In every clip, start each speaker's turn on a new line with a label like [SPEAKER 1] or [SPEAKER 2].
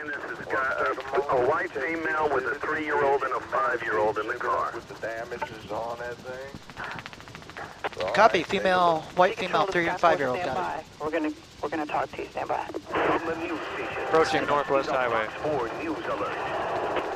[SPEAKER 1] This is a white female with a 3-year-old and a 5-year-old in the car.
[SPEAKER 2] With the damages on that thing.
[SPEAKER 3] Copy. Female, white female, 3 and 5-year-old. Got it.
[SPEAKER 4] We're gonna talk to you. Stand by.
[SPEAKER 1] From the news station.
[SPEAKER 5] Approaching Northwest Highway.
[SPEAKER 1] 4 News Alert.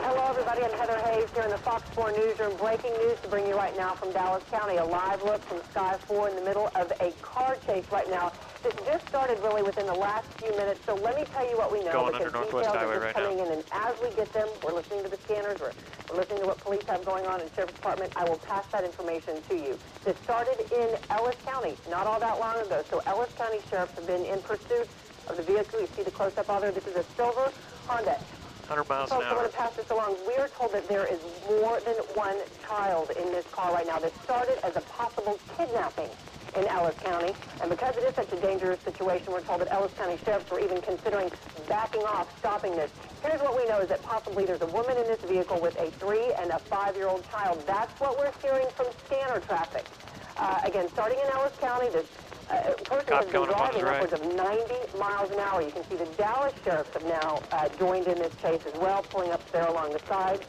[SPEAKER 6] Hello, everybody. I'm Heather Hayes here in the Fox 4 newsroom. Breaking news to bring you right now from Dallas County. A live look from Sky 4 in the middle of a car chase right now. This just started really within the last few minutes, so let me tell you what we know.
[SPEAKER 5] Going under Northwest Highway right now.
[SPEAKER 6] Coming in, and as we get them, we're listening to the scanners, we're listening to what police have going on in Sheriff's Department. I will pass that information to you. This started in Ellis County not all that long ago, so Ellis County Sheriffs have been in pursuit of the vehicle. You see the close-up on there. This is a silver Honda.
[SPEAKER 5] 100 miles an
[SPEAKER 6] Folks, I'm
[SPEAKER 5] hour.
[SPEAKER 6] going to pass this along. We are told that there is more than one child in this car right now. This started as a possible kidnapping in Ellis County, and because it is such a dangerous situation, we're told that Ellis County sheriffs were even considering backing off, stopping this. Here's what we know is that possibly there's a woman in this vehicle with a 3 and a 5-year-old child. That's what we're hearing from scanner traffic. Again, starting in Ellis County, this person has been driving upwards of 90 miles an hour. You can see the Dallas sheriffs have now joined in this chase as well, pulling up there along the side.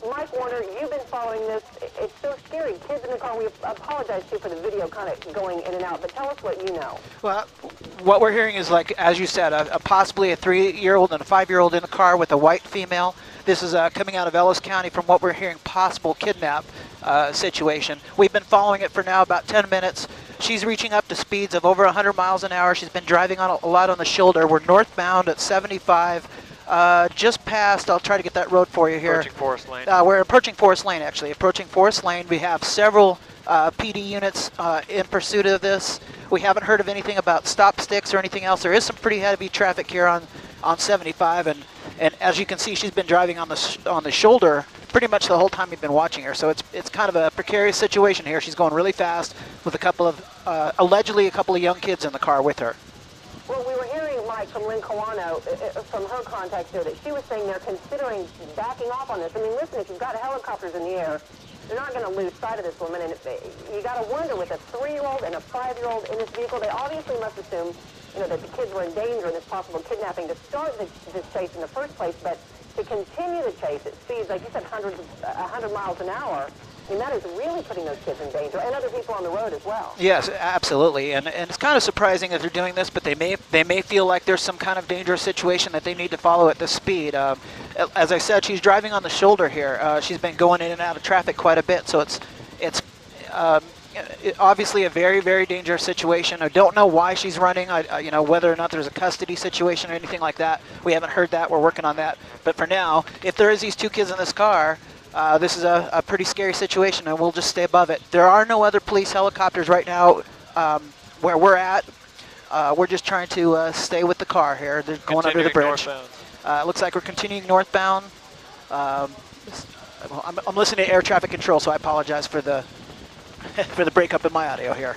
[SPEAKER 6] Mike Warner, you've been following this. It's so scary. Kids in the car. We apologize to you for the video kind of going in and out, but tell us what you know.
[SPEAKER 3] Well, what we're hearing is, like, as you said, possibly a 3-year-old and a 5-year-old in a car with a white female. This is coming out of Ellis County from what we're hearing, possible kidnap situation. We've been following it for now about 10 minutes. She's reaching up to speeds of over 100 miles an hour. She's been driving on a lot on the shoulder. We're northbound at 75. Just past, I'll try to get that road for you here.
[SPEAKER 5] Approaching Forest Lane.
[SPEAKER 3] We're approaching Forest Lane, actually. Approaching Forest Lane. We have several PD units in pursuit of this. We haven't heard of anything about stop sticks or anything else. There is some pretty heavy traffic here on 75, and as you can see, she's been driving on the shoulder pretty much the whole time we've been watching her. So it's kind of a precarious situation here. She's going really fast with a couple of, allegedly a couple of young kids in the car with her.
[SPEAKER 6] Well, we were hearing, Mike, from Lynn Kawano, from her contacts here, that she was saying they're considering backing off on this. I mean, listen, if you've got helicopters in the air, they're not going to lose sight of this woman. And you got to wonder, with a 3-year-old and a 5-year-old in this vehicle, they obviously must assume, that the kids were in danger in this possible kidnapping to start this chase in the first place. But to continue the chase at speeds, like you said, 100 miles an hour, I mean, that is really putting those kids in danger, and other people on the road as well.
[SPEAKER 3] Yes, absolutely, and it's kind of surprising that they're doing this, but they may feel like there's some kind of dangerous situation that they need to follow at this speed. As I said, she's driving on the shoulder here. She's been going in and out of traffic quite a bit, so it's obviously a very, very dangerous situation. I don't know why she's running. Whether or not there's a custody situation or anything like that. We haven't heard that. We're working on that. But for now, if there is these 2 kids in this car, this is a pretty scary situation, and we'll just stay above it. There are no other police helicopters right now where we're at. We're just trying to stay with the car here. They're going under the bridge. Looks like we're continuing northbound. I'm listening to air traffic control, so I apologize for the for the breakup in my audio here.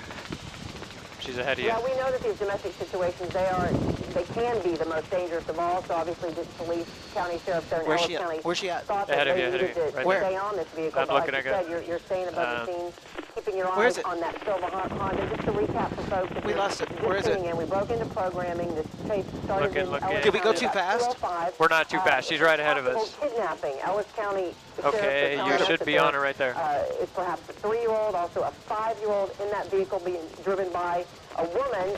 [SPEAKER 5] She's ahead of you.
[SPEAKER 6] Yeah, we know that these domestic situations, they can be the most dangerous of all. So obviously, this police, county sheriff there in Ellis County
[SPEAKER 3] Where's she at?
[SPEAKER 6] thought that they needed to stay on this vehicle.
[SPEAKER 5] I'm
[SPEAKER 6] but
[SPEAKER 5] looking
[SPEAKER 6] like you said, you're staying above the scene, keeping your eyes on that silver Honda. Just to recap for folks,
[SPEAKER 3] we lost it. Where is it?
[SPEAKER 6] We broke into programming. This chase started in Ellis County.
[SPEAKER 3] Did we go too fast?
[SPEAKER 5] We're not too fast. She's right ahead of us.
[SPEAKER 6] Kidnapping. Ellis County.
[SPEAKER 5] Okay, you should be on her right there.
[SPEAKER 6] It's perhaps a 3-year-old, also a 5-year-old in that vehicle being driven by a woman.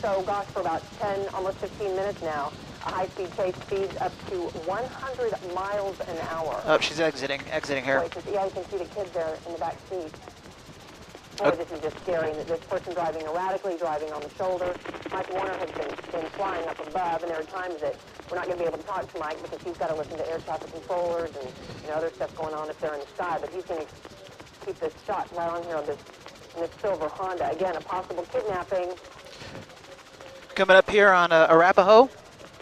[SPEAKER 6] So, gosh, for about 10, almost 15 minutes now, a high-speed chase speeds up to 100 miles an hour.
[SPEAKER 3] Oh, she's exiting here.
[SPEAKER 6] Yeah, you can see the kids there in the back seat. Boy, this is just scary. This person driving erratically, driving on the shoulder. Mike Warner has been flying up above, and there are times that we're not going to be able to talk to Mike because he's got to listen to air traffic controllers and other stuff going on up there in the sky. But he's going to keep this shot right on here on this silver Honda. Again, a possible kidnapping.
[SPEAKER 3] Coming up here on Arapahoe.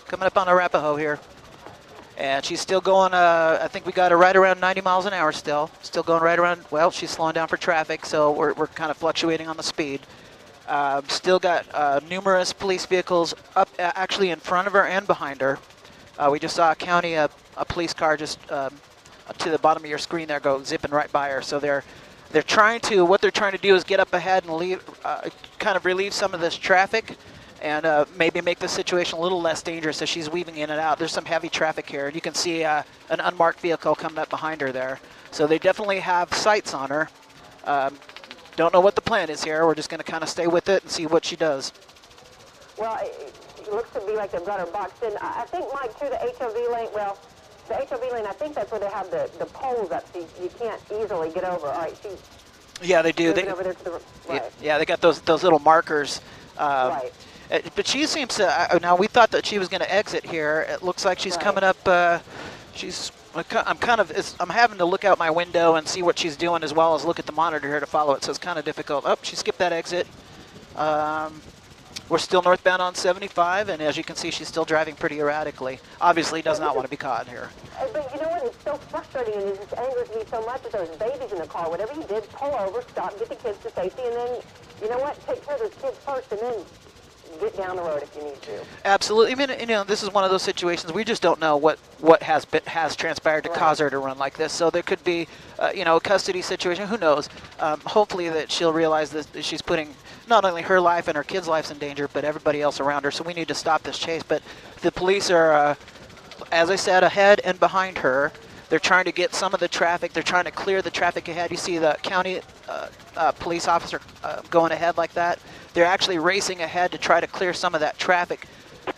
[SPEAKER 3] Coming up on Arapahoe here. And she's still going, I think we got her right around 90 miles an hour still. Still going right around, well, she's slowing down for traffic, so we're kind of fluctuating on the speed. Still got numerous police vehicles up actually in front of her and behind her. We just saw a police car just to the bottom of your screen there go zipping right by her. So what they're trying to do is get up ahead and kind of relieve some of this traffic and maybe make the situation a little less dangerous as she's weaving in and out. There's some heavy traffic here, and you can see an unmarked vehicle coming up behind her there. So they definitely have sights on her. Don't know what the plan is here. We're just going to kind of stay with it and see what she does.
[SPEAKER 6] Well, it looks to be like they've got her boxed in. I think, Mike, too, the HOV lane, well, the HOV lane, I think that's where they have the poles up, so you can't easily get over. All right, she's
[SPEAKER 3] Yeah, they do.
[SPEAKER 6] over there to the right.
[SPEAKER 3] Yeah, they got those little markers.
[SPEAKER 6] Right.
[SPEAKER 3] But she seems to. Now we thought that she was going to exit here. It looks like she's coming up. I'm having to look out my window and see what she's doing as well as look at the monitor here to follow it. So it's kind of difficult. Oh, she skipped that exit. We're still northbound on 75, and as you can see, she's still driving pretty erratically. Obviously, does not want to be caught here.
[SPEAKER 6] But you know what? It's so frustrating, and it just angers me so much with those babies in the car. Whatever you did, pull over, stop, get the kids to safety, and then, you know what? Take care of those kids first, and then get down the road if you need to.
[SPEAKER 3] Absolutely. I mean, this is one of those situations we just don't know what has transpired to cause her to run like this. So there could be, a custody situation. Who knows? Hopefully that she'll realize that she's putting not only her life and her kids' lives in danger, but everybody else around her. So we need to stop this chase. But the police are, as I said, ahead and behind her. They're trying to get some of the traffic. They're trying to clear the traffic ahead. You see the county police officer going ahead like that. They're actually racing ahead to try to clear some of that traffic.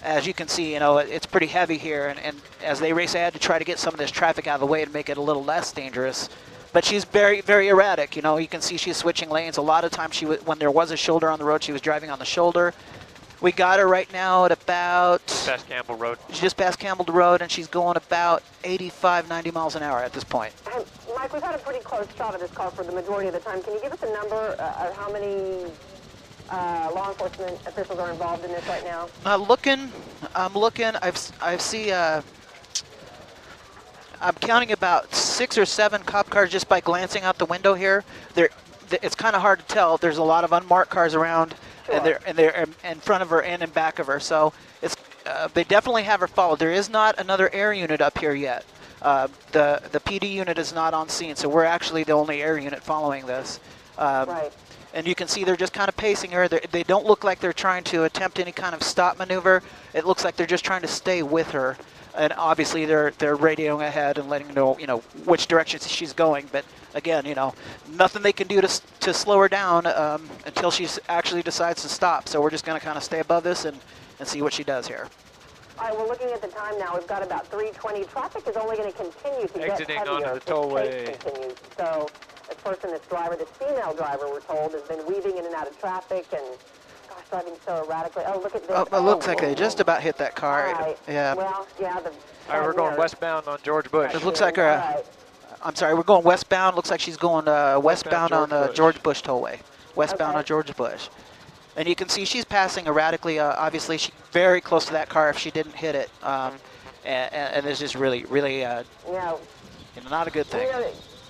[SPEAKER 3] As you can see, it's pretty heavy here. And as they race ahead to try to get some of this traffic out of the way to make it a little less dangerous. But she's very, very erratic. You can see she's switching lanes. A lot of times when there was a shoulder on the road, she was driving on the shoulder. We got her right now at about...
[SPEAKER 5] Past Campbell Road.
[SPEAKER 3] She just passed Campbell Road, and she's going about 85, 90 miles an hour at this point.
[SPEAKER 6] Mike, we've had a pretty close shot of this car for the majority of the time. Can you give us a number of how many law enforcement officials are involved in this right now?
[SPEAKER 3] I'm looking. I'm counting about 6 or 7 cop cars just by glancing out the window here. It's kind of hard to tell. There's a lot of unmarked cars around. Sure. And they're in front of her and in back of her. So they definitely have her followed. There is not another air unit up here yet. The PD unit is not on scene, so we're actually the only air unit following this.
[SPEAKER 6] Right.
[SPEAKER 3] And you can see they're just kind of pacing her. They don't look like they're trying to attempt any kind of stop maneuver. It looks like they're just trying to stay with her. And obviously they're radioing ahead and letting know, which direction she's going. But again, nothing they can do to slow her down until she actually decides to stop. So we're just going to kind of stay above this and see what she does here.
[SPEAKER 6] All right, we're looking at the time now. We've got about 3:20. Traffic is only going to continue to get
[SPEAKER 5] Exiting
[SPEAKER 6] heavier
[SPEAKER 5] onto the
[SPEAKER 6] if this
[SPEAKER 5] tollway.
[SPEAKER 6] chase continues. So this female driver, we're told, has been weaving in and out of traffic and, gosh, driving so erratically. Oh, look at this.
[SPEAKER 3] It looks like they just about hit that car.
[SPEAKER 6] All right.
[SPEAKER 3] Yeah.
[SPEAKER 6] Well, yeah.
[SPEAKER 5] All right, we're going westbound on George Bush.
[SPEAKER 3] It looks like her. I'm sorry, we're going westbound. Looks like she's going westbound on the George Bush tollway. Westbound on George Bush. And you can see she's passing erratically. Obviously, she's very close to that car if she didn't hit it. And it's just really, really not a good thing.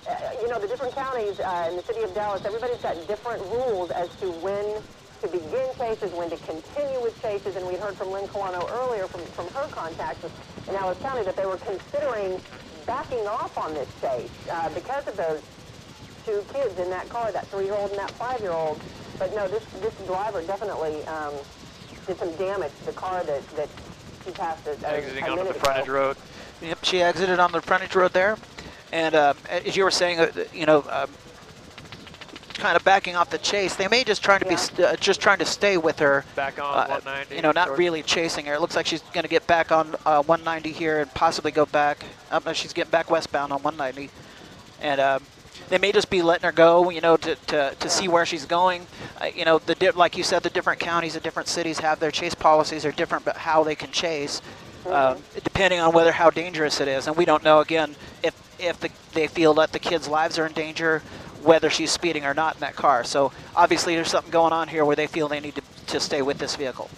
[SPEAKER 6] The different counties in the city of Dallas, everybody's got different rules as to when to begin chases, when to continue with chases. And we heard from Lynn Colano earlier from her contacts in Dallas County that they were considering backing off on this chase because of those 2 kids in that car, that 3-year-old and that 5-year-old. But no, this driver definitely did some damage to the car that she passed
[SPEAKER 5] exiting onto the frontage road.
[SPEAKER 3] Yep, she exited on the frontage road there. And as you were saying, kind of backing off the chase. They may just trying to be just trying to stay with her.
[SPEAKER 5] Back on 190.
[SPEAKER 3] Not really chasing her. It looks like she's going to get back on 190 here and possibly go back. No, she's getting back westbound on 190, and they may just be letting her go. To see where she's going. Like you said, the different counties, the different cities have their chase policies are different, but how they can chase. Depending on how dangerous it is, and we don't know again if they feel that the kids' lives are in danger, whether she's speeding or not in that car. So obviously there's something going on here where they feel they need to stay with this vehicle.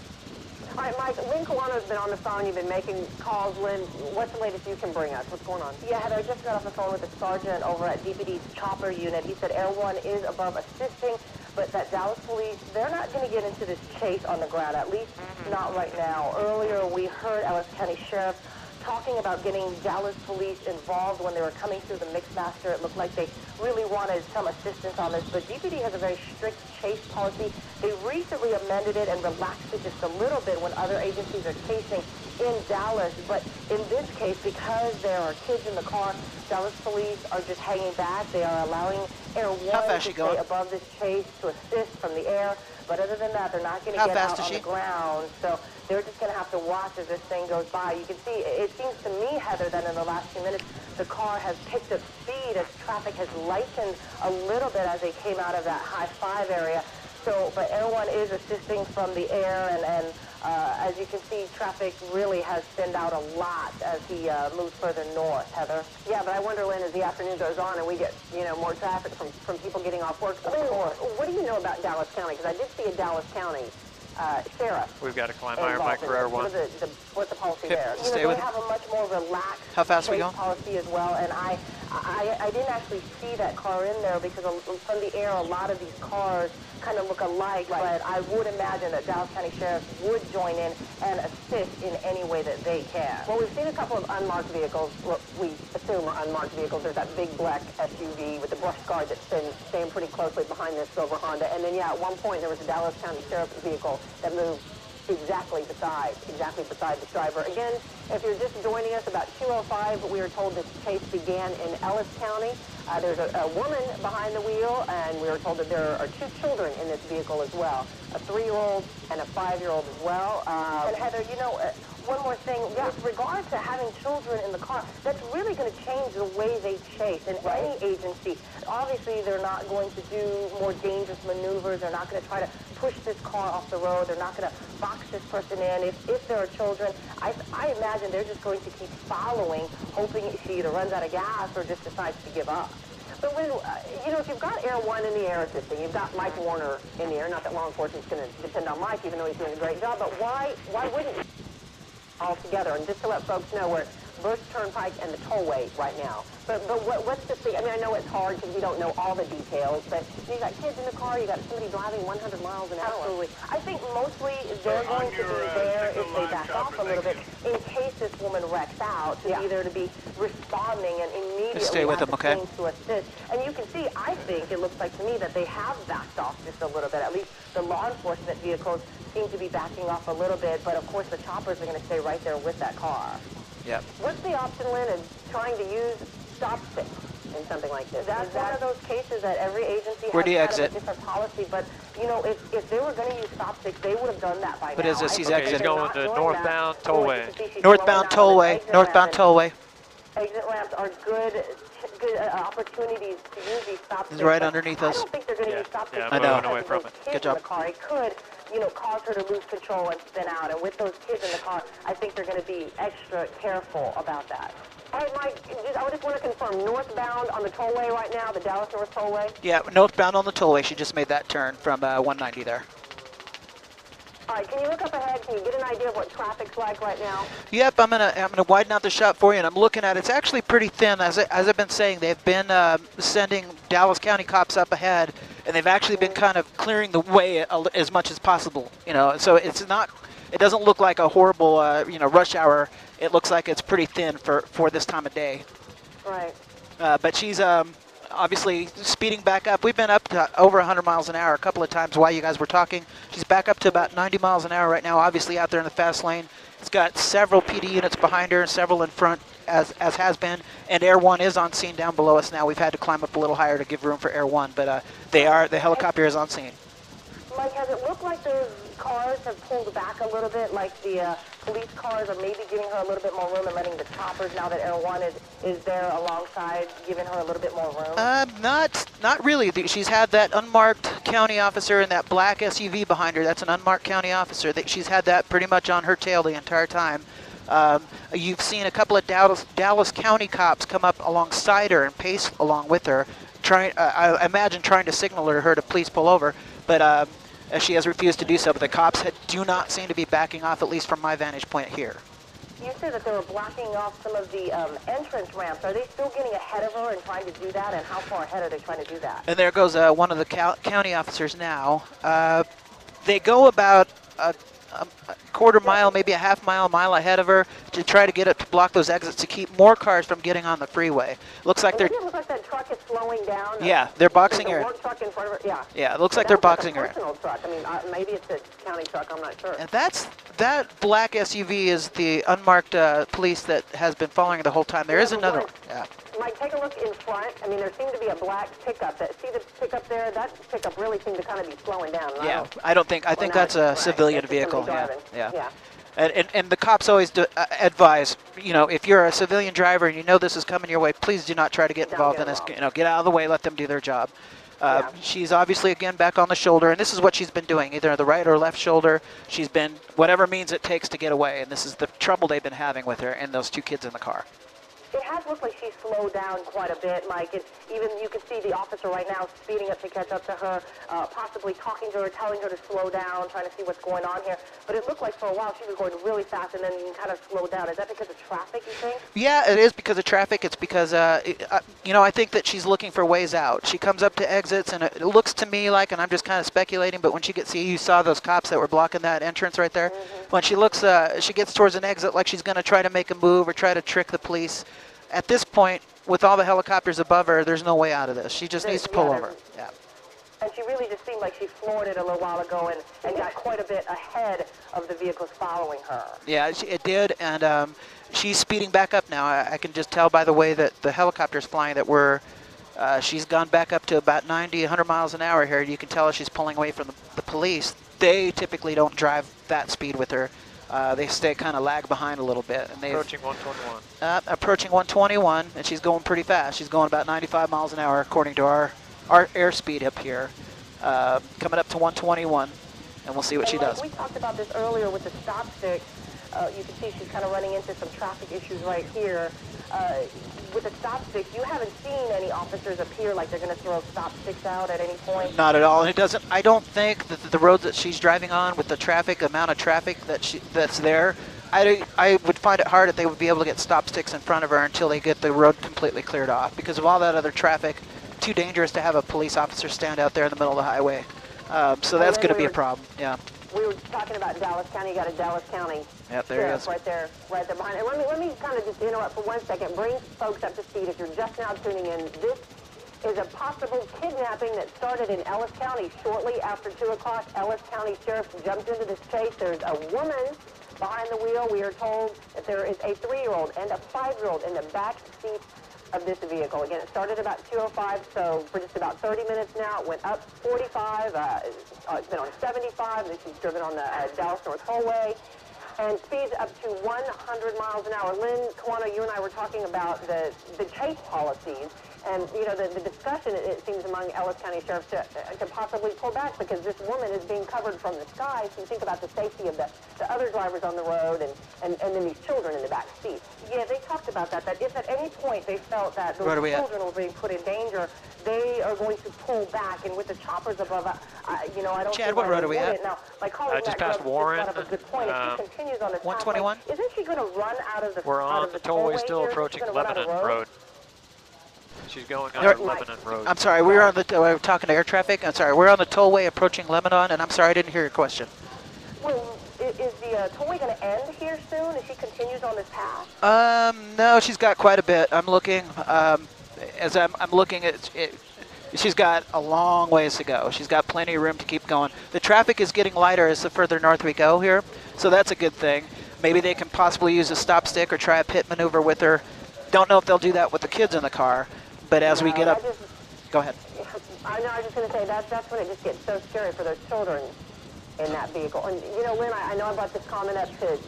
[SPEAKER 6] All right, Mike, Lynn Colano's been on the phone. You've been making calls. Lynn, what's the latest you can bring us? What's going on? Yeah, Heather, I just got off the phone with the sergeant over at DPD's chopper unit. He said Air 1 is above assisting, but that Dallas police, they're not going to get into this chase on the ground, at least not right now. Earlier, we heard Ellis County Sheriff talking about getting Dallas police involved when they were coming through the Mixmaster. It looked like they really wanted some assistance on this, but DPD has a very strict chase policy. They recently amended it and relaxed it just a little bit when other agencies are chasing in Dallas, but in this case, because there are kids in the car, Dallas police are just hanging back. They are allowing Air 1 to stay above this chase to assist from the air, but other than that, they're not going to get out on the ground, so they're just going to have to watch as this thing goes by. You can see, it seems to me, Heather, that in the last few minutes, the car has picked up speed as traffic has lightened a little bit as they came out of that high 5 area. So, but Air 1 is assisting from the air, and as you can see, traffic really has thinned out a lot as he moves further north, Heather. Yeah, but I wonder, Lynn, as the afternoon goes on and we get, more traffic from people getting off work. Lynn, what do you know about Dallas County? Because I did see a Dallas County sheriff.
[SPEAKER 5] We've got to climb higher mic for Air 1.
[SPEAKER 6] What's the policy there?
[SPEAKER 3] Stay
[SPEAKER 6] they
[SPEAKER 3] with
[SPEAKER 6] have a much more relaxed
[SPEAKER 3] How fast are we going?
[SPEAKER 6] policy as well, and I didn't actually see that car in there because from the air, a lot of these cars kind of look alike, but I would imagine that Dallas County sheriffs would join in and assist in any way that they can. Well, we've seen a couple of unmarked vehicles, what we assume are unmarked vehicles. There's that big black SUV with the brush guard that's been staying pretty closely behind this silver Honda, and then, at one point there was a Dallas County sheriff's vehicle that moved exactly beside this driver. Again, if you're just joining us, about 2:05, we were told this chase began in Ellis County. There's a woman behind the wheel, and we were told that there are 2 children in this vehicle as well, a 3-year-old and a 5-year-old as well. And Heather, one more thing, with regard to having children in the car, that's really going to change the way they chase. In any agency, obviously they're not going to do more dangerous maneuvers. They're not going to try to push this car off the road. They're not going to box this person in. If there are children, I imagine they're just going to keep following, hoping she either runs out of gas or just decides to give up. But when, if you've got Air 1 in the air assisting, you've got Mike Warner in the air, not that law enforcement's going to depend on Mike, even though he's doing a great job, but why wouldn't you all together? And just to let folks know, we're Bush Turnpike and the tollway right now. But what's the thing? I mean, I know it's hard because we don't know all the details, but you got kids in the car, you got somebody driving 100 miles an hour. Absolutely. I think mostly they're going to be there if they back off a little bit in case this woman wrecks out, either to be responding and immediately
[SPEAKER 3] stay with them, okay?
[SPEAKER 6] To assist. And you can see, I think it looks like to me that they have backed off just a little bit. At least the law enforcement vehicles seem to be backing off a little bit, but of course the choppers are going to stay right there with that car.
[SPEAKER 3] Yep.
[SPEAKER 6] What's the option, Lynn, in trying to use stop sticks in something like this? That's one of those cases that every agency has a different policy, but, if they were going to use stop sticks, they would have done that by now.
[SPEAKER 3] But is this, he's
[SPEAKER 5] He's going to northbound tollway.
[SPEAKER 3] Northbound tollway, northbound tollway.
[SPEAKER 6] Exit ramps are good opportunities to use these stop sticks.
[SPEAKER 3] He's right underneath us.
[SPEAKER 6] I don't think they're going to use stop sticks.
[SPEAKER 3] I know.
[SPEAKER 5] Away from it.
[SPEAKER 3] Good job.
[SPEAKER 6] It could, cause her to lose control and spin out. And with those kids in the car, I think they're going to be extra careful about that. All right, Mike, I just want to confirm, northbound on the tollway right now, the Dallas North Tollway?
[SPEAKER 3] Yeah, northbound on the tollway. She just made that turn from 190 there.
[SPEAKER 6] All right, can you look up ahead? Can you get an idea of what traffic's like right now?
[SPEAKER 3] Yep, I'm gonna widen out the shot for you, and I'm looking at it. It's actually pretty thin. As I've been saying, they've been sending Dallas County cops up ahead, and they've actually been kind of clearing the way as much as possible. So it's not. It doesn't look like a horrible rush hour. It looks like it's pretty thin for this time of day.
[SPEAKER 6] Right.
[SPEAKER 3] But she's obviously speeding back up. We've been up to over 100 miles an hour a couple of times while you guys were talking. She's back up to about 90 miles an hour right now, obviously out there in the fast lane. It's got several PD units behind her and several in front, as has been. And Air 1 is on scene down below us now. We've had to climb up a little higher to give room for Air 1, but the helicopter is on scene.
[SPEAKER 6] Mike, has it looked like those cars have pulled back a little bit, like the police cars are maybe giving her a little bit more room and letting the choppers, now that Air 1 is there alongside, giving her a little bit more room?
[SPEAKER 3] Not really. She's had that unmarked county officer and that black SUV behind her. That's an unmarked county officer. She's had that pretty much on her tail the entire time. You've seen a couple of Dallas County cops come up alongside her and pace along with her, I imagine trying to signal her to please pull over, but she has refused to do so. But the cops do not seem to be backing off, at least from my vantage point here.
[SPEAKER 6] You said that they were blocking off some of the entrance ramps. Are they still getting ahead of her and trying to do that? And how far ahead are they trying to do that?
[SPEAKER 3] And there goes one of the county officers now. They go about a quarter mile, maybe a half mile ahead of her to try to get it to block those exits to keep more cars from getting on the freeway. Looks like they're...
[SPEAKER 6] Doesn't it look like that truck is slowing down?
[SPEAKER 3] Yeah, they're boxing her.
[SPEAKER 6] The work truck in front of her, yeah.
[SPEAKER 3] Yeah, it looks like they're boxing her.
[SPEAKER 6] That looks like a personal truck. I mean, maybe it's a county truck, I'm not sure.
[SPEAKER 3] And that black SUV is the unmarked police that has been following her the whole time. There is another one. Yeah.
[SPEAKER 6] Mike, take a look in front. I mean, there seemed to be a black pickup. See the pickup there? That pickup really seemed to kind of be slowing down.
[SPEAKER 3] Yeah, I think that's a civilian vehicle. Yeah. And the cops always advise, you know, if you're a civilian driver and you know this is coming your way, please do not try to get involved in this. You know, get out of the way, let them do their job. She's obviously, again, back on the shoulder, and this is what she's been doing, either the right or left shoulder. She's been, whatever means it takes to get away, and this is the trouble they've been having with her and those two kids in the car.
[SPEAKER 6] It has looked like she's slowed down quite a bit, Mike. And even you can see the officer right now speeding up to catch up to her, possibly talking to her, telling her to slow down, trying to see what's going on here. But it looked like for a while she was going really fast and then kind of slowed down. Is that because of traffic, you think? Yeah,
[SPEAKER 3] it is because of traffic. It's because, you know, I think that she's looking for ways out. She comes up to exits, and it looks to me like, and I'm just kind of speculating, but when she gets, you saw those cops that were blocking that entrance right there? When she looks, she gets towards an exit like she's going to try to make a move or try to trick the police. At this point, with all the helicopters above her, there's no way out of this. She just needs to pull over. Yeah.
[SPEAKER 6] And she really just seemed like she floored it a little while ago and got quite a bit ahead of the vehicles following her.
[SPEAKER 3] Yeah, it did, and she's speeding back up now. I can just tell by the way that the helicopter's flying that she's gone back up to about 90, 100 miles an hour here. You can tell she's pulling away from the police. They typically don't drive that speed with her. They stay kind of lag behind a little bit. And
[SPEAKER 5] approaching 121.
[SPEAKER 3] Approaching 121, and she's going pretty fast. She's going about 95 miles an hour according to our airspeed up here. Coming up to 121, and we'll see what she does.
[SPEAKER 6] We talked about this earlier with the stop stick. You can see she's kind of running into some traffic issues right here. With the stop stick, you haven't seen any officers appear like they're going to throw stop sticks out at any point?
[SPEAKER 3] Not at all. And it doesn't. I don't think that the road that she's driving on, with the traffic, amount of traffic that's there, I would find it hard if they would be able to get stop sticks in front of her until they get the road completely cleared off. Because of all that other traffic, too dangerous to have a police officer stand out there in the middle of the highway. So that's going to be a problem. Yeah.
[SPEAKER 6] We were talking about Dallas County. You got a Dallas County sheriff right there behind. And let me kind of just interrupt for 1 second. Bring folks up to speed. If you're just now tuning in, this is a possible kidnapping that started in Ellis County shortly after 2 o'clock. Ellis County Sheriff jumped into this chase. There's a woman behind the wheel. We are told that there is a 3-year-old and a 5-year-old in the back seat of this vehicle. Again, it started about 2:05, so for just about 30 minutes now, it went up 45. It's been on 75. This is driven on the Dallas North Tollway, and speeds up to 100 miles an hour. Lynn, Kawano, you and I were talking about the chase policies, and you know the discussion, it seems, among Ellis County sheriffs to possibly pull back because this woman is being covered from the sky. So you think about the safety of the other drivers on the road and then these children in the back seat. Yeah, they talked about that if at any point they felt that those children were being put in danger, they are going to pull back. And with the choppers above, you know, I don't
[SPEAKER 3] Chad, what road are we at?
[SPEAKER 6] Now, my colleague
[SPEAKER 5] just past Warren.
[SPEAKER 6] Brought up a good point. If she continues on this
[SPEAKER 3] 121?
[SPEAKER 6] pathway, isn't she going to run out of the
[SPEAKER 5] We're on the tollway, still approaching Lebanon Road. She's going under Lebanon Road.
[SPEAKER 3] I'm sorry, we were talking to air traffic. I'm sorry, we're on the tollway approaching Lebanon, and I'm sorry, I didn't hear your question.
[SPEAKER 6] Well, is the tollway going to end here soon if she continues on this path?
[SPEAKER 3] No, she's got quite a bit. I'm looking, as I'm looking at it, she's got a long ways to go. She's got plenty of room to keep going. The traffic is getting lighter as the further north we go here, so that's a good thing. Maybe they can possibly use a stop stick or try a pit maneuver with her. Don't know if they'll do that with the kids in the car, but as we get up, go ahead.
[SPEAKER 6] I know, I was just going to say, that's when it just gets so scary for those children in that vehicle. And, you know, Lynn, I know I brought this comment up to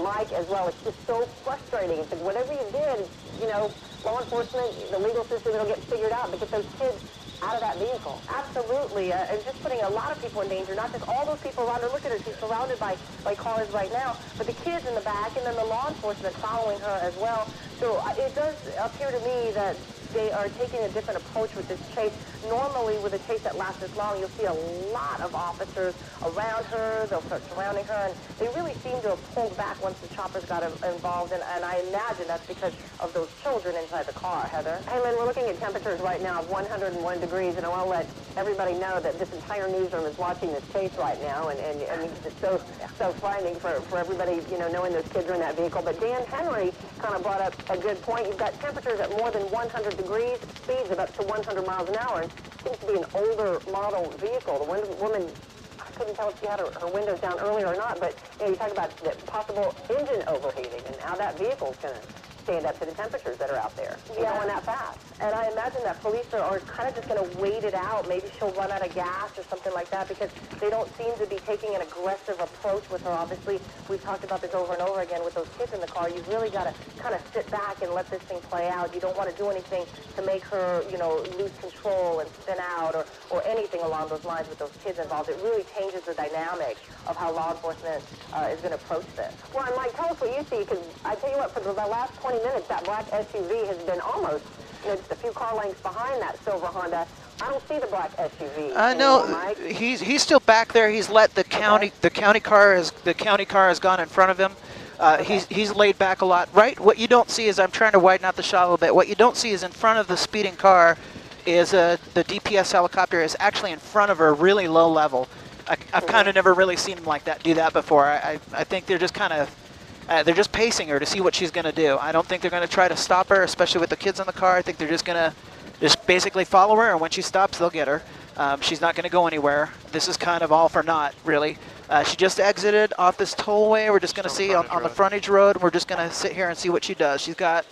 [SPEAKER 6] Mike as well. It's just so frustrating. It's like whatever you did, you know, law enforcement, the legal system, it'll get figured out, but get those kids out of that vehicle. Absolutely. And just putting a lot of people in danger, not just all those people around her. Look at her. She's surrounded by cars right now, but the kids in the back and then the law enforcement following her as well. So it does appear to me that they are taking a different approach with this chase. Normally, with a chase that lasts this long, you'll see a lot of officers around her. They'll start surrounding her, and they really seem to have pulled back once the choppers got involved, and I imagine that's because of those children inside the car, Heather. Hey, Lynn, we're looking at temperatures right now of 101 degrees, and I want to let everybody know that this entire newsroom is watching this chase right now, and it's so frightening for everybody, you know, knowing those kids are in that vehicle. But Dan Henry kind of brought up a good point. You've got temperatures at more than 100 degrees, speeds of up to 100 miles an hour, and seems to be an older model vehicle. The woman, I couldn't tell if she had her windows down earlier or not, but you know, you talk about the possible engine overheating and how that vehicle's going to stand up to the temperatures that are out there. Yeah, going that fast. And I imagine that police are kind of just going to wait it out. Maybe she'll run out of gas or something like that, because they don't seem to be taking an aggressive approach with her. Obviously, we've talked about this over and over again with those kids in the car. You've really got to kind of sit back and let this thing play out. You don't want to do anything to make her, you know, lose control and spin out or anything along those lines with those kids involved. It really changes the dynamic of how law enforcement is going to approach this. Well, and Mike, tell us what you see, because I tell you what, for the last 20 minutes, that black SUV has been almost, you know, just a few car lengths behind that silver Honda. I don't see the black SUV.
[SPEAKER 3] No, he's still back there. He's let the county car has gone in front of him. He's laid back a lot. Right. What you don't see is, I'm trying to widen out the shot a little bit. What you don't see is in front of the speeding car is the DPS helicopter is actually in front of her, really low level. I've kind of never really seen him like that do that before. I think they're just kind of. They're just pacing her to see what she's going to do. I don't think they're going to try to stop her, especially with the kids in the car. I think they're just going to basically follow her, and when she stops, they'll get her. She's not going to go anywhere. This is kind of all for naught, really. She just exited off this tollway. We're just going to see on the frontage road. We're just going to sit here and see what she does. She's got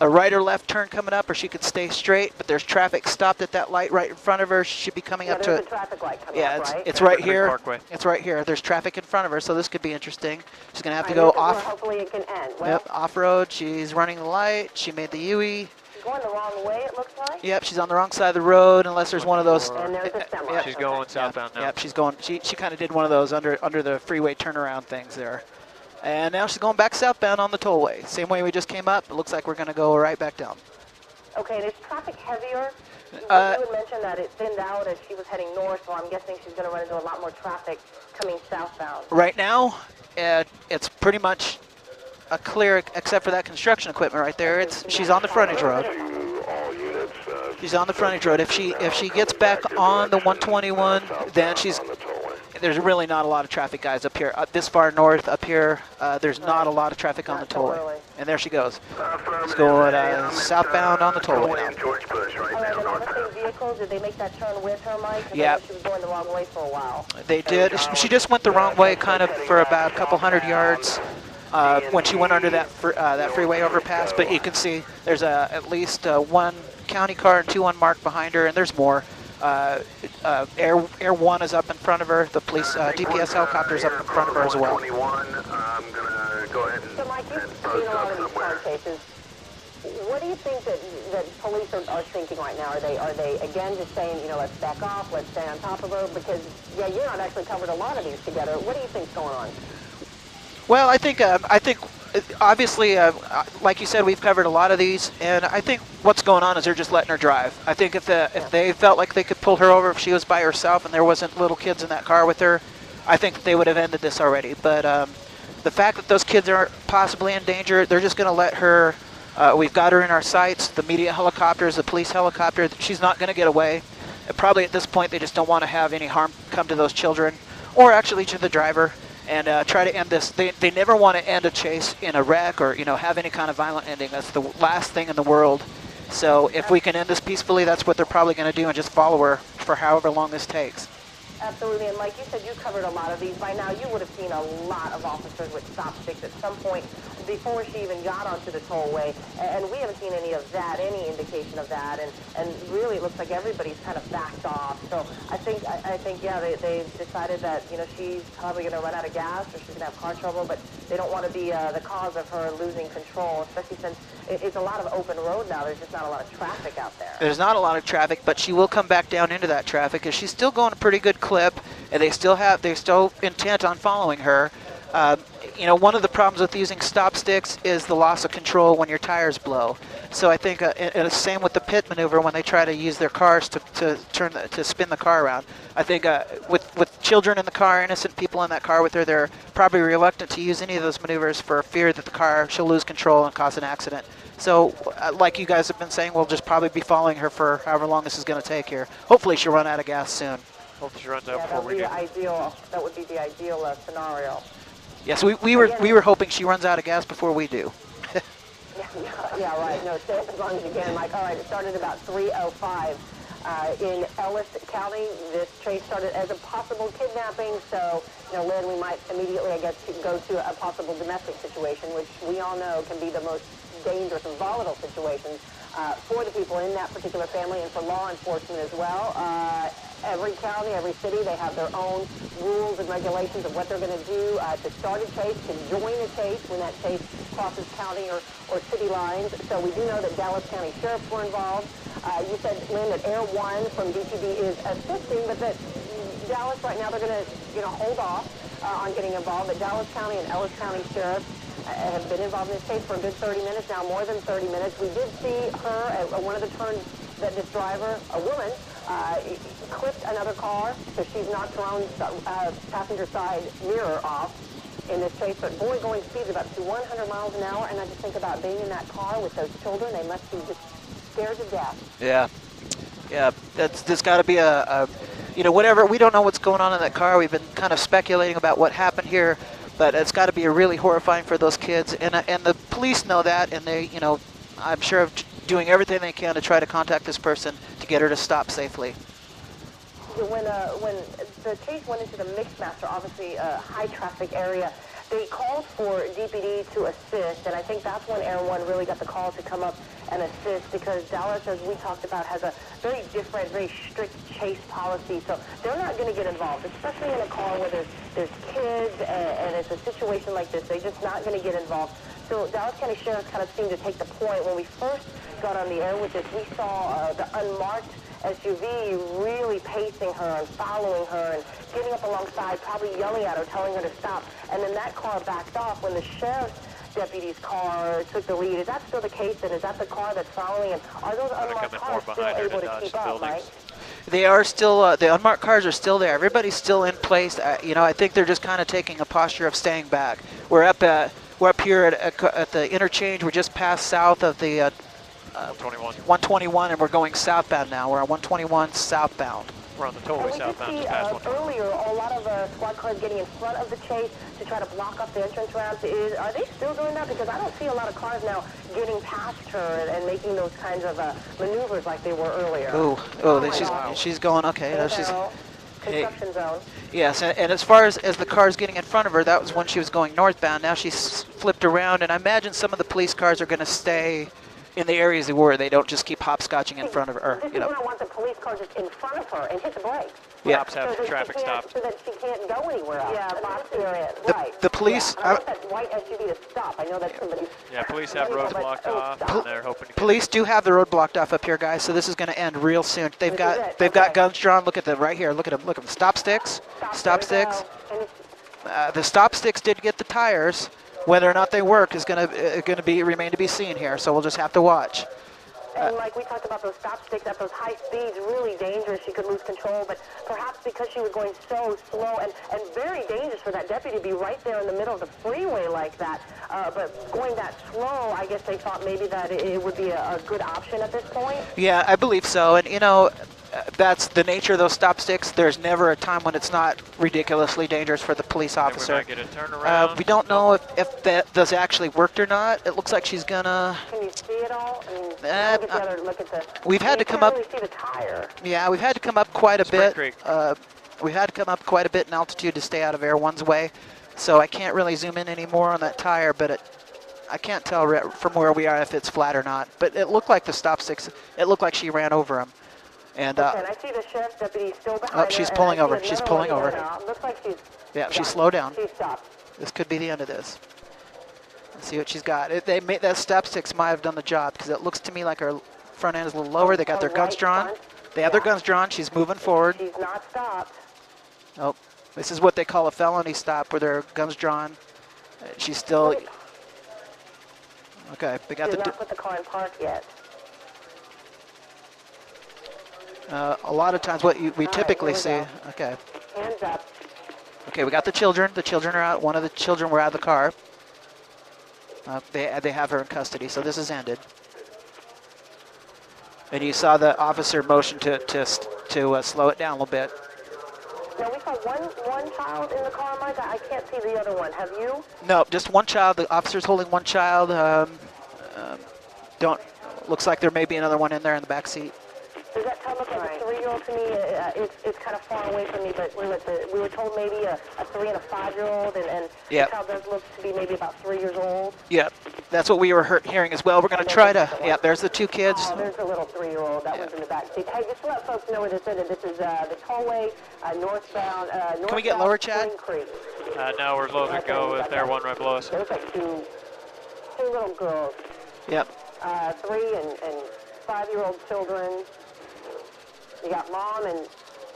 [SPEAKER 3] a right or left turn coming up, or she could stay straight, but there's traffic stopped at that light right in front of her. She should be coming up to it.
[SPEAKER 6] There's a traffic light coming up, right?
[SPEAKER 3] It's right here.
[SPEAKER 5] Parkway.
[SPEAKER 3] It's right here. There's traffic in front of her, so this could be interesting. She's going to have to go off.
[SPEAKER 6] Hopefully it can end. Well,
[SPEAKER 3] yep, off-road. She's running the light. She made the UE.
[SPEAKER 6] She's going the wrong way, it looks like.
[SPEAKER 3] Yep, she's on the wrong side of the road, unless there's one of those.
[SPEAKER 6] And there's a semi.
[SPEAKER 5] She's going southbound now.
[SPEAKER 3] Yep, she's going. She kind of did one of those under the freeway turnaround things there. And now she's going back southbound on the tollway. Same way we just came up. It looks like we're going to go right back down.
[SPEAKER 6] Okay, and is traffic heavier? You had mentioned that it thinned out as she was heading north, so I'm guessing she's going to run into a lot more traffic coming southbound.
[SPEAKER 3] Right now, it's pretty much a clear, except for that construction equipment right there. She's on the frontage road. She's on the frontage road. If she gets back on the 121, then there's really not a lot of traffic, guys, up here. This far north, up here, there's not a lot of traffic on the tollway. And there she goes. She's going southbound on the tollway now.
[SPEAKER 6] Vehicles, did they make that turn with her, Mike?
[SPEAKER 3] Yeah.
[SPEAKER 6] She was going the wrong way for a while.
[SPEAKER 3] They did. She just went the wrong way kind of for about a couple hundred yards when she went under that freeway overpass. But you can see there's at least one county car and two unmarked behind her, and there's more. Air 1 is up in front of her. The police DPS helicopter is up in front of her as well.
[SPEAKER 1] I'm gonna go ahead and.
[SPEAKER 6] So, Mike, you've seen a lot of these car chases. What do you think that police are thinking right now? Are they again just saying, you know, let's back off, let's stay on top of her? Because yeah, you're not actually covered a lot of these together. What do you think's going on?
[SPEAKER 3] Well, I think obviously, like you said, we've covered a lot of these, and I think what's going on is they're just letting her drive. I think if they felt like they could pull her over if she was by herself and there wasn't little kids in that car with her, I think they would have ended this already. But the fact that those kids are possibly in danger, they're just going to let her. We've got her in our sights. The media helicopters, the police helicopter. She's not going to get away. Probably at this point, they just don't want to have any harm come to those children, or actually to the driver. And try to end this. They never want to end a chase in a wreck or, you know, have any kind of violent ending. That's the last thing in the world. So if we can end this peacefully, that's what they're probably going to do, and just follow her for however long this takes.
[SPEAKER 6] Absolutely, and like you said, you covered a lot of these. By now, you would have seen a lot of officers with stop sticks at some point before she even got onto the tollway, and we haven't seen any of that, any indication of that, and really it looks like everybody's kind of backed off. So I think yeah, they've decided that, you know, she's probably going to run out of gas or she's going to have car trouble, but they don't want to be the cause of her losing control, especially since it's a lot of open road now. There's just not a lot of traffic out there.
[SPEAKER 3] There's not a lot of traffic, but she will come back down into that traffic, because she's still going a pretty good clip, and they're still intent on following her. you know, one of the problems with using stop sticks is the loss of control when your tires blow. So I think, and it's same with the pit maneuver when they try to use their cars to spin the car around. I think with children in the car, innocent people in that car with her, they're probably reluctant to use any of those maneuvers for fear that the car she'll lose control and cause an accident. So, like you guys have been saying, we'll just probably be following her for however long this is going to take here. Hopefully she'll run out of gas soon.
[SPEAKER 5] Hopefully she runs out before we do.
[SPEAKER 6] That would be the ideal scenario.
[SPEAKER 3] Yes, we were hoping she runs out of gas before we do.
[SPEAKER 6] Yeah, right. No, stay as long as you can, Mike. All right, it started about 3:05 in Ellis County. This chase started as a possible kidnapping, so, you know, Lynn, we might immediately, I guess, go to a possible domestic situation, which we all know can be the most dangerous and volatile situations for the people in that particular family and for law enforcement as well. Every county, every city, they have their own rules and regulations of what they're going to do to start a chase, to join a chase when that chase crosses county or city lines. So we do know that Dallas County sheriffs were involved. You said, Lynn, that Air 1 from DPD is assisting, but that Dallas right now, they're going to, hold off on getting involved. But Dallas County and Ellis County sheriffs have been involved in this case for a good 30 minutes now, more than 30 minutes. We did see her at one of the turns that this driver, a woman, clipped another car, so she's knocked her own passenger side mirror off in this chase. But boy, going speeds about to 100 miles an hour, and I just think about being in that car with those children. They must be just scared to death.
[SPEAKER 3] Yeah, there's got to be whatever. We don't know what's going on in that car. We've been kind of speculating about what happened here, but it's got to be really horrifying for those kids. And the police know that, and they, I'm sure of doing everything they can to try to contact this person to get her to stop safely.
[SPEAKER 6] When the chase went into the Mixmaster, obviously a high traffic area, they called for DPD to assist, and I think that's when Air 1 really got the call to come up and assist, because Dallas, as we talked about, has a very different, very strict chase policy, so they're not going to get involved, especially in a car where there's kids, and it's a situation like this. They're just not going to get involved. So Dallas County Sheriff kind of seemed to take the point. When we first got on the air with this, we saw the unmarked SUV really pacing her and following her and getting up alongside, probably yelling at her, telling her to stop. And then that car backed off when the sheriff's deputy's car took the lead. Is that still the case? And is that the car that's following? And are those unmarked cars still able to keep up, Mike?
[SPEAKER 3] They are still, the unmarked cars are still there. Everybody's still in place. I think they're just kind of taking a posture of staying back. We're up here at the interchange. We're just past south of the 121, and we're going southbound now. We're on 121 southbound.
[SPEAKER 5] We're on the tollway southbound, just past 121.
[SPEAKER 6] Earlier, a lot of squad cars getting in front of the chase to try to block up the entrance ramps. Are they still doing that? Because I don't see a lot of cars now getting past her and making those kinds of maneuvers like they were earlier. She's going, okay. She's construction zone.
[SPEAKER 3] Yes, and as far as the cars getting in front of her, that was when she was going northbound. Now she's flipped around, and I imagine some of the police cars are going to stay in the areas they were. They don't just keep hopscotching in front of her.
[SPEAKER 6] This is when I want the police car just in front of her and hit the brakes.
[SPEAKER 3] Yeah.
[SPEAKER 5] Cops have traffic stopped.
[SPEAKER 6] So that she can't go anywhere else. Yeah, box area. Right.
[SPEAKER 3] The police.
[SPEAKER 6] Yeah, I want that white SUV to stop. I know that's somebody's.
[SPEAKER 5] Yeah, police have roads blocked off, and they're hoping to.
[SPEAKER 3] Police do have the road blocked off up here, guys. So this is going to end real soon. They've got guns drawn. Look at them right here. Look at them. Look at them. Stop sticks. Stop sticks. The stop sticks did get the tires. Whether or not they work is going to remain to be seen here. So we'll just have to watch.
[SPEAKER 6] And like we talked about, those stop sticks at those high speeds, really dangerous. She could lose control, but perhaps because she was going so slow and very dangerous for that deputy to be right there in the middle of the freeway like that. But going that slow, I guess they thought maybe that it would be a good option at this point.
[SPEAKER 3] Yeah, I believe so. And, that's the nature of those stop sticks. There's never a time when it's not ridiculously dangerous for the police officer.
[SPEAKER 5] We might get a turnaround.
[SPEAKER 3] We don't know if that does actually worked or not. It looks like she's gonna.
[SPEAKER 6] Can you see it all? I mean, look at the.
[SPEAKER 3] We've had to come up.
[SPEAKER 6] Really see the tire.
[SPEAKER 3] Yeah, we've had to come up quite a bit. We've had to come up quite a bit in altitude to stay out of Air 1's way, so I can't really zoom in anymore on that tire. But I can't tell from where we are if it's flat or not. But it looked like the stop sticks. It looked like she ran over him. And
[SPEAKER 6] I see the sheriff's deputy still behind her.
[SPEAKER 3] She's pulling over. She's pulling over.
[SPEAKER 6] Looks like she's.
[SPEAKER 3] Yeah, she's slowed down.
[SPEAKER 6] She stopped.
[SPEAKER 3] This could be the end of this. Let's see what she's got. That stop sticks might have done the job, because it looks to me like her front end is a little lower. They got their guns drawn. They have their guns drawn. She's moving forward.
[SPEAKER 6] She's not stopped.
[SPEAKER 3] Oh, this is what they call a felony stop, where their guns drawn. She's still... Okay, we got
[SPEAKER 6] Did
[SPEAKER 3] the...
[SPEAKER 6] not put the car in park yet.
[SPEAKER 3] A lot of times what we typically see... Okay.
[SPEAKER 6] Hands up.
[SPEAKER 3] Okay, we got the children. The children are out. One of the children were out of the car. They have her in custody, so this has ended. And you saw the officer motion to slow it down a little bit.
[SPEAKER 6] Now, we saw one child in the car, Mike. I can't see the other one. Have you?
[SPEAKER 3] No, just one child. The officer's holding one child. Looks like there may be another one in there in the back seat.
[SPEAKER 6] Does that child look like a 3-year-old to me? It's kind of far away from me, but we were told maybe a 3 and a 5-year-old, and
[SPEAKER 3] Yep.
[SPEAKER 6] the child does look to be maybe about 3 years old.
[SPEAKER 3] Yep, that's what we were hearing as well. We're going to try to... Yeah, there's the two kids.
[SPEAKER 6] Oh, there's a little 3-year-old. That one's in the back seat. Hey, just to let folks know where this is. This is the tollway northbound.
[SPEAKER 3] Can we get lower, Chad?
[SPEAKER 6] Spring Creek.
[SPEAKER 5] No, we're low to go with their one right below us.
[SPEAKER 6] It looks like two little girls.
[SPEAKER 3] Yep.
[SPEAKER 6] 3 and 5-year-old children. You got mom in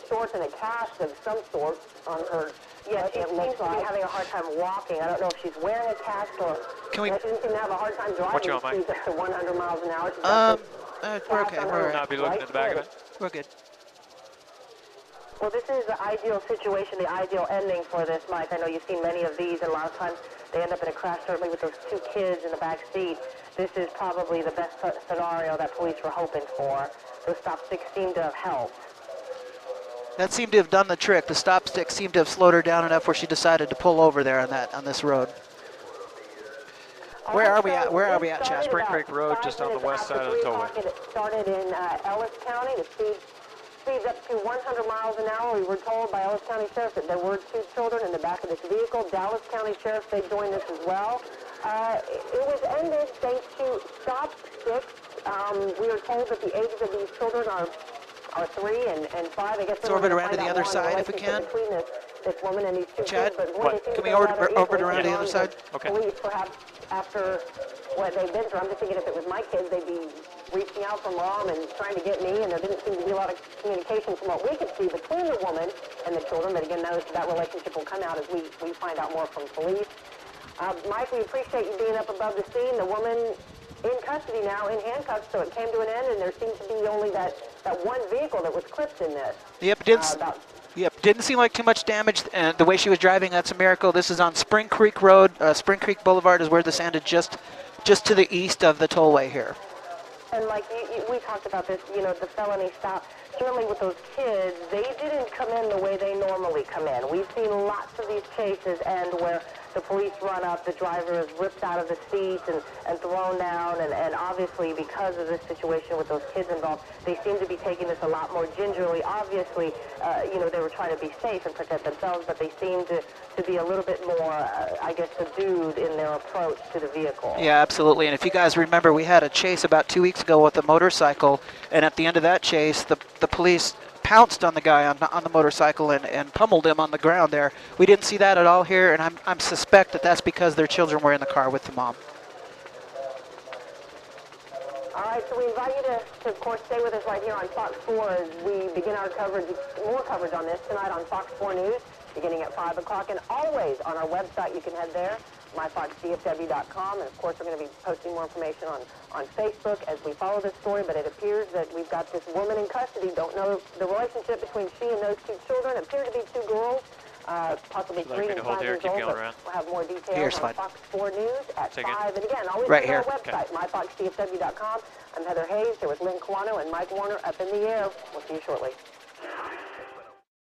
[SPEAKER 6] shorts and a cast of some sort on her. Yeah, she seems to be having a hard time walking. I don't know if she's wearing a cast or
[SPEAKER 3] Can we?
[SPEAKER 6] she doesn't seem to have a hard time driving.
[SPEAKER 5] What you want, Mike?
[SPEAKER 6] She's at 100 miles an hour. She's got this
[SPEAKER 3] We're okay.
[SPEAKER 6] cast on
[SPEAKER 3] We're
[SPEAKER 6] her
[SPEAKER 5] Not be looking
[SPEAKER 6] right
[SPEAKER 5] at the back of
[SPEAKER 6] foot.
[SPEAKER 5] it.
[SPEAKER 3] We're good.
[SPEAKER 6] Well, this is the ideal situation, the ideal ending for this, Mike. I know you've seen many of these, and a lot of times they end up in a crash, certainly with those 2 kids in the back seat. This is probably the best scenario that police were hoping for. Those stop sticks seem to have helped.
[SPEAKER 3] That seemed to have done the trick. The stop stick seemed to have slowed her down enough where she decided to pull over there on this road. Where are we at? Where are we at, Chad?
[SPEAKER 5] Spring Creek Road, just on the west side of the tollway.
[SPEAKER 6] It started in Ellis County. The speeds up to 100 miles an hour. We were told by Ellis County Sheriff that there were 2 children in the back of this vehicle. Dallas County Sheriff, they joined this as well. It was ended thanks to stop sticks. We were told that the ages of these children are 3 and 5. I guess
[SPEAKER 3] let's orbit around to the other side if we can.
[SPEAKER 6] Between this woman and these 2
[SPEAKER 3] Chad,
[SPEAKER 6] kids, but
[SPEAKER 3] can we orbit around to the other side?
[SPEAKER 5] Okay.
[SPEAKER 6] Police, perhaps after what they've been through, I'm just thinking if it was my kids, they'd be reaching out for mom and trying to get me, and there didn't seem to be a lot of communication from what we could see between the woman and the children. But again, that relationship will come out as we find out more from police. Mike, we appreciate you being up above the scene. The woman in custody now, in handcuffs, so it came to an end, and there seems to be only that one vehicle that was clipped in this.
[SPEAKER 3] Yep, didn't seem like too much damage. And the way she was driving, that's a miracle. This is on Spring Creek Road. Spring Creek Boulevard is where this ended, just to the east of the tollway here.
[SPEAKER 6] And like we talked about this, the felony stop. Certainly with those kids, they didn't come in the way they normally come in. We've seen lots of these cases end where the police run up, the driver is ripped out of the seat and thrown down, and obviously because of this situation with those kids involved, they seem to be taking this a lot more gingerly. Obviously, they were trying to be safe and protect themselves, but they seem to be a little bit more, I guess, subdued in their approach to the vehicle.
[SPEAKER 3] Yeah, absolutely. And if you guys remember, we had a chase about 2 weeks ago with a motorcycle, and at the end of that chase, the police pounced on the guy on the motorcycle and pummeled him on the ground there. We didn't see that at all here, and I'm suspect that's because their children were in the car with the mom.
[SPEAKER 6] All right, so we invite you to of course, stay with us right here on Fox 4 as we begin our coverage, more coverage on this tonight on Fox 4 News, beginning at 5 o'clock, and always on our website. You can head there, myfoxdfw.com, and of course we're going to be posting more information on Facebook as we follow this story, but it appears that we've got this woman in custody. Don't know the relationship between she and those 2 children. Appear to be 2 girls, possibly 3 and 5 years old, but we'll have more details on Fox 4 News at 5. And again, always
[SPEAKER 3] right
[SPEAKER 6] on
[SPEAKER 3] here.
[SPEAKER 6] our website, myfoxdfw.com. I'm Heather Hayes, here with Lynn Kawano and Mike Warner up in the air. We'll see you shortly.